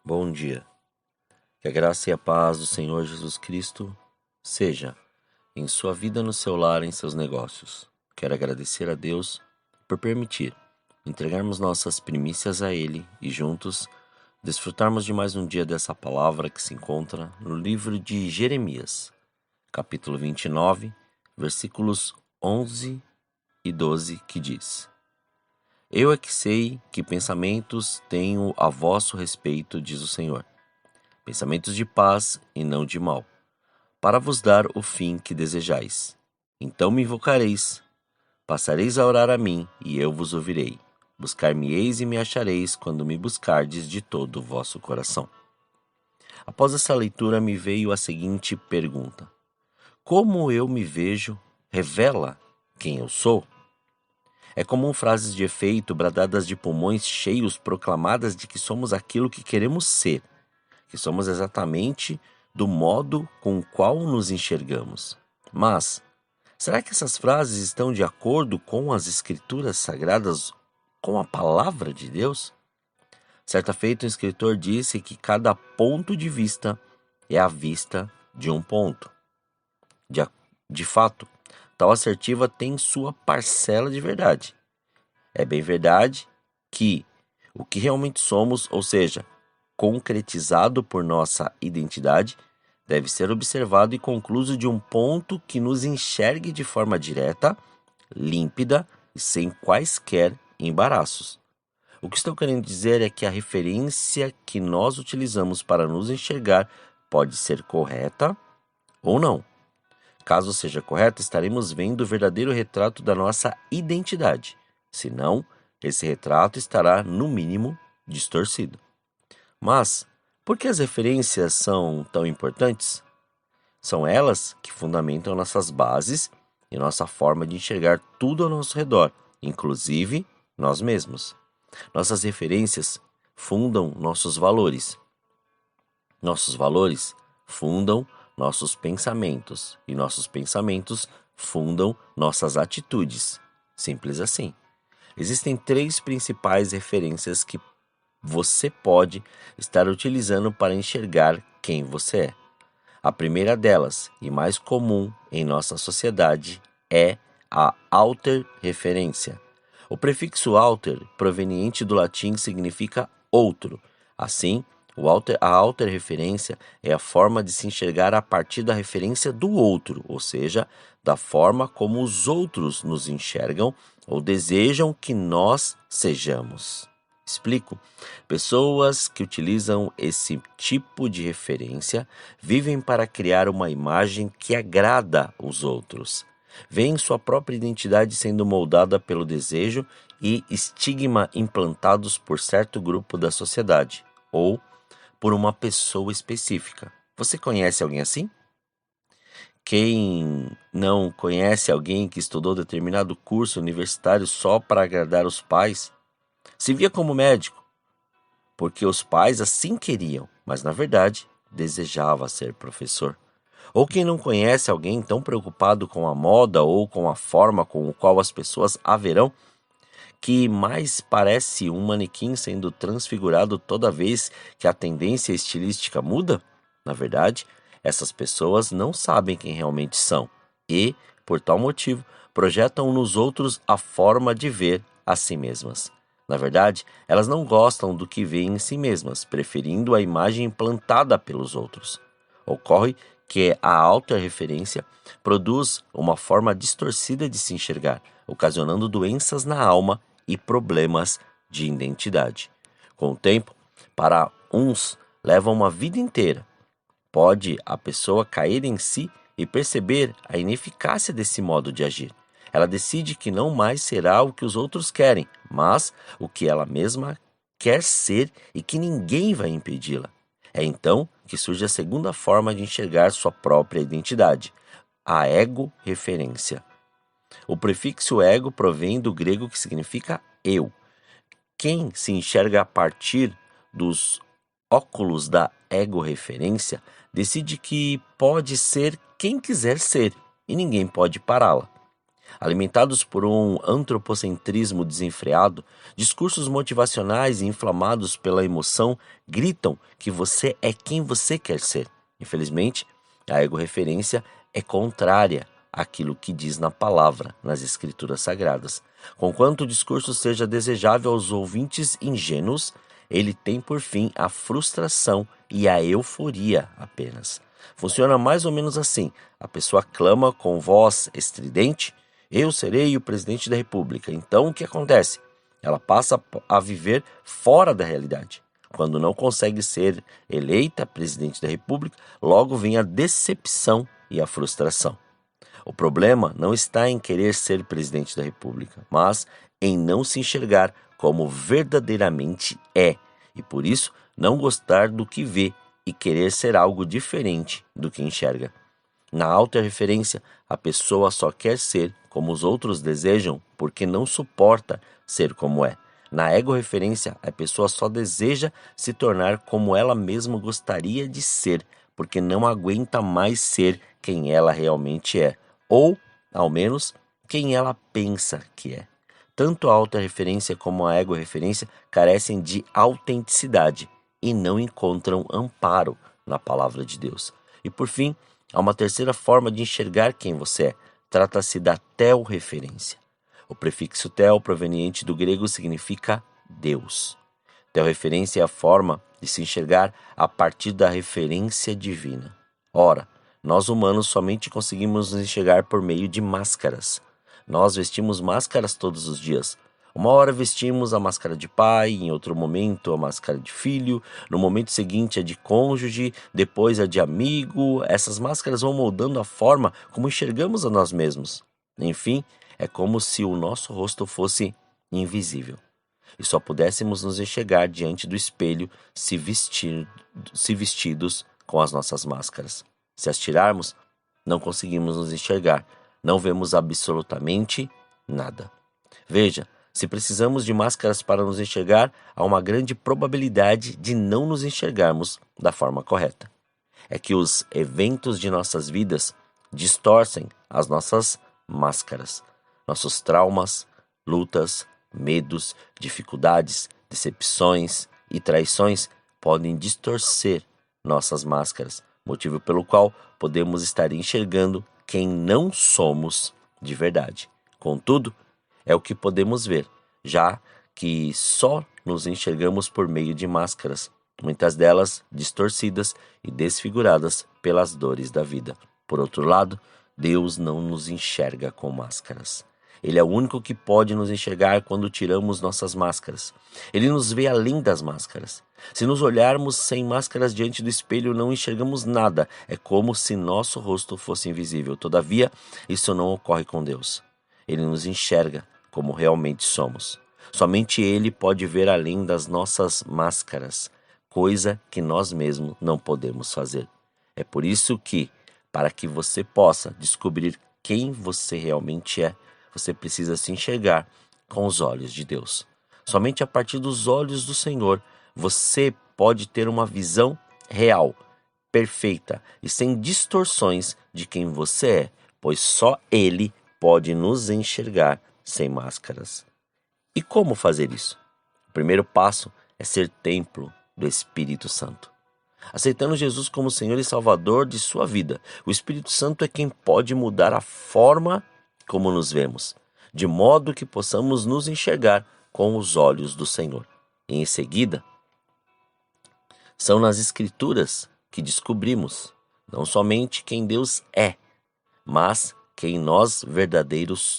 Bom dia. Que a graça e a paz do Senhor Jesus Cristo seja em sua vida, no seu lar, em seus negócios. Quero agradecer a Deus por permitir entregarmos nossas primícias a Ele e juntos desfrutarmos de mais um dia dessa palavra que se encontra no livro de Jeremias, capítulo 29, versículos 11 e 12, que diz: Eu é que sei que pensamentos tenho a vosso respeito, diz o Senhor, pensamentos de paz e não de mal, para vos dar o fim que desejais. Então me invocareis, passareis a orar a mim, e eu vos ouvirei. Buscar-me-eis e me achareis quando me buscardes de todo o vosso coração. Após essa leitura me veio a seguinte pergunta: como eu me vejo revela quem eu sou? É comum frases de efeito, bradadas de pulmões cheios, proclamadas de que somos aquilo que queremos ser, que somos exatamente do modo com o qual nos enxergamos. Mas, será que essas frases estão de acordo com as Escrituras Sagradas, com a Palavra de Deus? Certa feita, um escritor disse que cada ponto de vista é a vista de um ponto. De fato, tal assertiva tem sua parcela de verdade. É bem verdade que o que realmente somos, ou seja, concretizado por nossa identidade, deve ser observado e concluído de um ponto que nos enxergue de forma direta, límpida e sem quaisquer embaraços. O que estou querendo dizer é que a referência que nós utilizamos para nos enxergar pode ser correta ou não. Caso seja correta, estaremos vendo o verdadeiro retrato da nossa identidade. Se não, esse retrato estará, no mínimo, distorcido. Mas, por que as referências são tão importantes? São elas que fundamentam nossas bases e nossa forma de enxergar tudo ao nosso redor, inclusive nós mesmos. Nossas referências fundam nossos valores. Nossos valores fundam nossos pensamentos e nossos pensamentos fundam nossas atitudes. Simples assim. Existem três principais referências que você pode estar utilizando para enxergar quem você é. A primeira delas, e mais comum em nossa sociedade, é a autorreferência. O prefixo alter, proveniente do latim, significa outro. Assim, a autorreferência é a forma de se enxergar a partir da referência do outro, ou seja, da forma como os outros nos enxergam ou desejam que nós sejamos. Explico. Pessoas que utilizam esse tipo de referência vivem para criar uma imagem que agrada os outros. Veem sua própria identidade sendo moldada pelo desejo e estigma implantados por certo grupo da sociedade ou por uma pessoa específica. Você conhece alguém assim? Quem não conhece alguém que estudou determinado curso universitário só para agradar os pais? Se via como médico, porque os pais assim queriam, mas na verdade desejava ser professor. Ou quem não conhece alguém tão preocupado com a moda ou com a forma com a qual as pessoas a verão, que mais parece um manequim sendo transfigurado toda vez que a tendência estilística muda? Na verdade, essas pessoas não sabem quem realmente são e, por tal motivo, projetam nos outros a forma de ver a si mesmas. Na verdade, elas não gostam do que veem em si mesmas, preferindo a imagem implantada pelos outros. Ocorre que a autorreferência produz uma forma distorcida de se enxergar, ocasionando doenças na alma e problemas de identidade. Com o tempo, para uns, leva uma vida inteira. Pode a pessoa cair em si e perceber a ineficácia desse modo de agir. Ela decide que não mais será o que os outros querem, mas o que ela mesma quer ser e que ninguém vai impedi-la. É então que surge a segunda forma de enxergar sua própria identidade, a ego-referência. O prefixo ego provém do grego que significa eu. Quem se enxerga a partir dos óculos da ego-referência decide que pode ser quem quiser ser e ninguém pode pará-la. Alimentados por um antropocentrismo desenfreado, discursos motivacionais e inflamados pela emoção gritam que você é quem você quer ser. Infelizmente, a egorreferência é contrária àquilo que diz na palavra, nas escrituras sagradas. Conquanto o discurso seja desejável aos ouvintes ingênuos, ele tem por fim a frustração e a euforia apenas. Funciona mais ou menos assim: a pessoa clama com voz estridente: eu serei o presidente da República. Então o que acontece? Ela passa a viver fora da realidade. Quando não consegue ser eleita presidente da República, logo vem a decepção e a frustração. O problema não está em querer ser presidente da República, mas em não se enxergar como verdadeiramente é, e por isso não gostar do que vê e querer ser algo diferente do que enxerga. Na autorreferência, a pessoa só quer ser como os outros desejam porque não suporta ser como é. Na egorreferência, a pessoa só deseja se tornar como ela mesma gostaria de ser porque não aguenta mais ser quem ela realmente é, ou, ao menos, quem ela pensa que é. Tanto a autorreferência como a egorreferência carecem de autenticidade e não encontram amparo na palavra de Deus. E por fim, há uma terceira forma de enxergar quem você é. Trata-se da teorreferência. O prefixo tel, proveniente do grego, significa Deus. Teorreferência é a forma de se enxergar a partir da referência divina. Ora, nós humanos somente conseguimos nos enxergar por meio de máscaras. Nós vestimos máscaras todos os dias. Uma hora vestimos a máscara de pai, em outro momento a máscara de filho, no momento seguinte a de cônjuge, depois a de amigo. Essas máscaras vão moldando a forma como enxergamos a nós mesmos. Enfim, é como se o nosso rosto fosse invisível e só pudéssemos nos enxergar diante do espelho se vestidos com as nossas máscaras. Se as tirarmos, não conseguimos nos enxergar, não vemos absolutamente nada. Veja, se precisamos de máscaras para nos enxergar, há uma grande probabilidade de não nos enxergarmos da forma correta. É que os eventos de nossas vidas distorcem as nossas máscaras. Nossos traumas, lutas, medos, dificuldades, decepções e traições podem distorcer nossas máscaras, motivo pelo qual podemos estar enxergando quem não somos de verdade. Contudo, é o que podemos ver, já que só nos enxergamos por meio de máscaras, muitas delas distorcidas e desfiguradas pelas dores da vida. Por outro lado, Deus não nos enxerga com máscaras. Ele é o único que pode nos enxergar quando tiramos nossas máscaras. Ele nos vê além das máscaras. Se nos olharmos sem máscaras diante do espelho, não enxergamos nada. É como se nosso rosto fosse invisível. Todavia, isso não ocorre com Deus. Ele nos enxerga como realmente somos. Somente Ele pode ver além das nossas máscaras, coisa que nós mesmos não podemos fazer. É por isso que, para que você possa descobrir quem você realmente é, você precisa se enxergar com os olhos de Deus. Somente a partir dos olhos do Senhor você pode ter uma visão real, perfeita e sem distorções de quem você é, pois só Ele pode nos enxergar sem máscaras. E como fazer isso? O primeiro passo é ser templo do Espírito Santo. Aceitando Jesus como Senhor e Salvador de sua vida, o Espírito Santo é quem pode mudar a forma como nos vemos, de modo que possamos nos enxergar com os olhos do Senhor. E em seguida, são nas Escrituras que descobrimos não somente quem Deus é, mas quem nós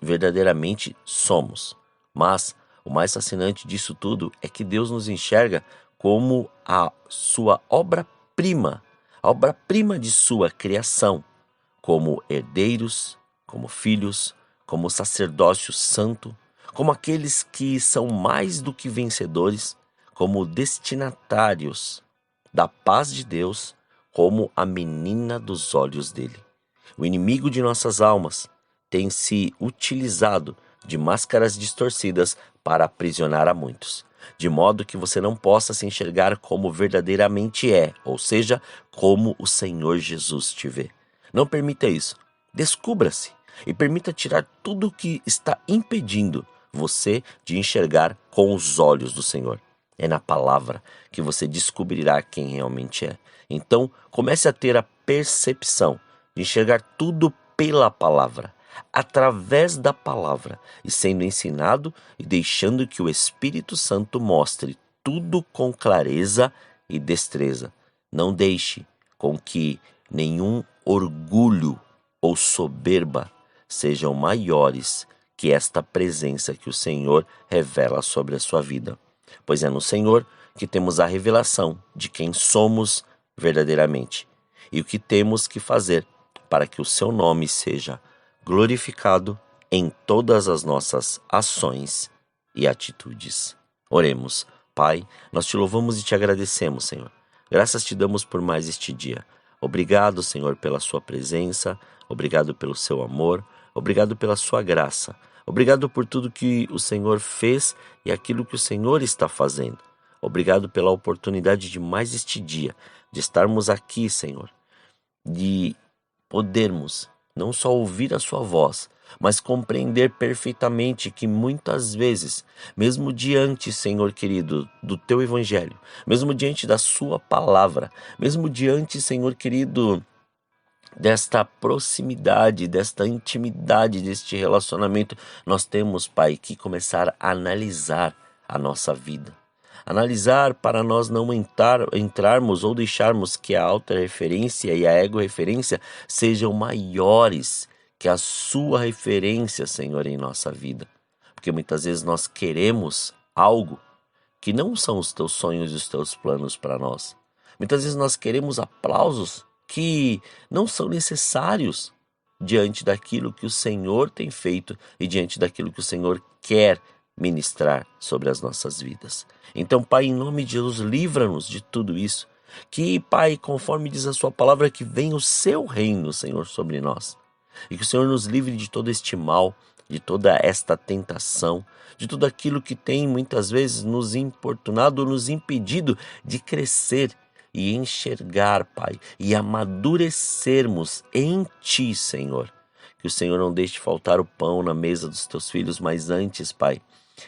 verdadeiramente somos. Mas o mais fascinante disso tudo é que Deus nos enxerga como a sua obra-prima, a obra-prima de sua criação, como herdeiros, como filhos, como sacerdócio santo, como aqueles que são mais do que vencedores, como destinatários da paz de Deus, como a menina dos olhos dele. O inimigo de nossas almas tem se utilizado de máscaras distorcidas para aprisionar a muitos, de modo que você não possa se enxergar como verdadeiramente é, ou seja, como o Senhor Jesus te vê. Não permita isso. Descubra-se. e permita tirar tudo o que está impedindo você de enxergar com os olhos do Senhor. É na palavra que você descobrirá quem realmente é. Então, comece a ter a percepção de enxergar tudo pela palavra, através da palavra, e sendo ensinado e deixando que o Espírito Santo mostre tudo com clareza e destreza. Não deixe com que nenhum orgulho ou soberba sejam maiores que esta presença que o Senhor revela sobre a sua vida. Pois é no Senhor que temos a revelação de quem somos verdadeiramente e o que temos que fazer para que o seu nome seja glorificado em todas as nossas ações e atitudes. Oremos. Pai, nós te louvamos e te agradecemos, Senhor. Graças te damos por mais este dia. Obrigado, Senhor, pela sua presença, obrigado pelo seu amor, obrigado pela sua graça. Obrigado por tudo que o Senhor fez e aquilo que o Senhor está fazendo. Obrigado pela oportunidade de mais este dia, de estarmos aqui, Senhor, de podermos não só ouvir a sua voz, mas compreender perfeitamente que muitas vezes, mesmo diante, Senhor querido, do teu evangelho, mesmo diante da sua palavra, mesmo diante, Senhor querido, desta proximidade, desta intimidade, deste relacionamento, nós temos, Pai, que começar a analisar a nossa vida. Analisar para nós não entrarmos ou deixarmos que a autorreferência e a ego-referência sejam maiores que a sua referência, Senhor, em nossa vida. Porque muitas vezes nós queremos algo que não são os teus sonhos e os teus planos para nós. Muitas vezes nós queremos aplausos que não são necessários diante daquilo que o Senhor tem feito e diante daquilo que o Senhor quer ministrar sobre as nossas vidas. Então, Pai, em nome de Jesus, livra-nos de tudo isso. Que, Pai, conforme diz a sua palavra, que venha o seu reino, Senhor, sobre nós. E que o Senhor nos livre de todo este mal, de toda esta tentação, de tudo aquilo que tem muitas vezes nos importunado, nos impedido de crescer e enxergar, Pai, e amadurecermos em Ti, Senhor. Que o Senhor não deixe faltar o pão na mesa dos Teus filhos, mas antes, Pai,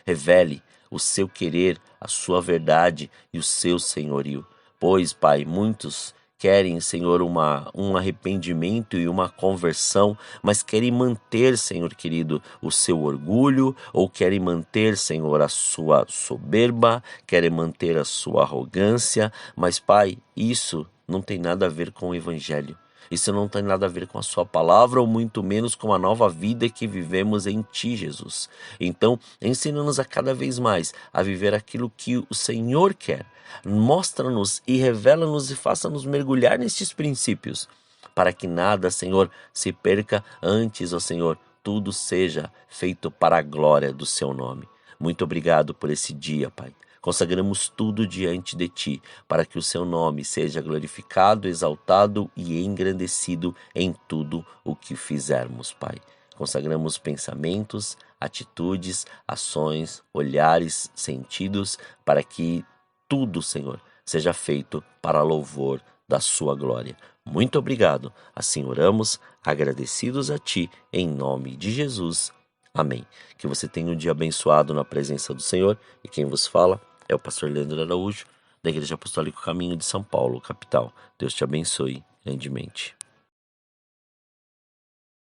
revele o seu querer, a sua verdade e o seu senhorio. Pois, Pai, muitos querem, Senhor, um arrependimento e uma conversão, mas querem manter, Senhor querido, o seu orgulho, ou querem manter, Senhor, a sua soberba, querem manter a sua arrogância, mas, Pai, isso não tem nada a ver com o Evangelho. Isso não tem nada a ver com a sua palavra, ou muito menos com a nova vida que vivemos em Ti, Jesus. Então, ensina-nos a cada vez mais a viver aquilo que o Senhor quer. Mostra-nos e revela-nos e faça-nos mergulhar nestes princípios, para que nada, Senhor, se perca antes, ó Senhor, tudo seja feito para a glória do Seu nome. Muito obrigado por esse dia, Pai. Consagramos tudo diante de Ti, para que o Seu nome seja glorificado, exaltado e engrandecido em tudo o que fizermos, Pai. Consagramos pensamentos, atitudes, ações, olhares, sentidos, para que tudo, Senhor, seja feito para louvor da Sua glória. Muito obrigado. Assim oramos, agradecidos a Ti, em nome de Jesus. Amém. Que você tenha um dia abençoado na presença do Senhor. E quem vos fala é o pastor Leandro Araújo, da Igreja Apostólica Caminho de São Paulo, capital. Deus te abençoe grandemente.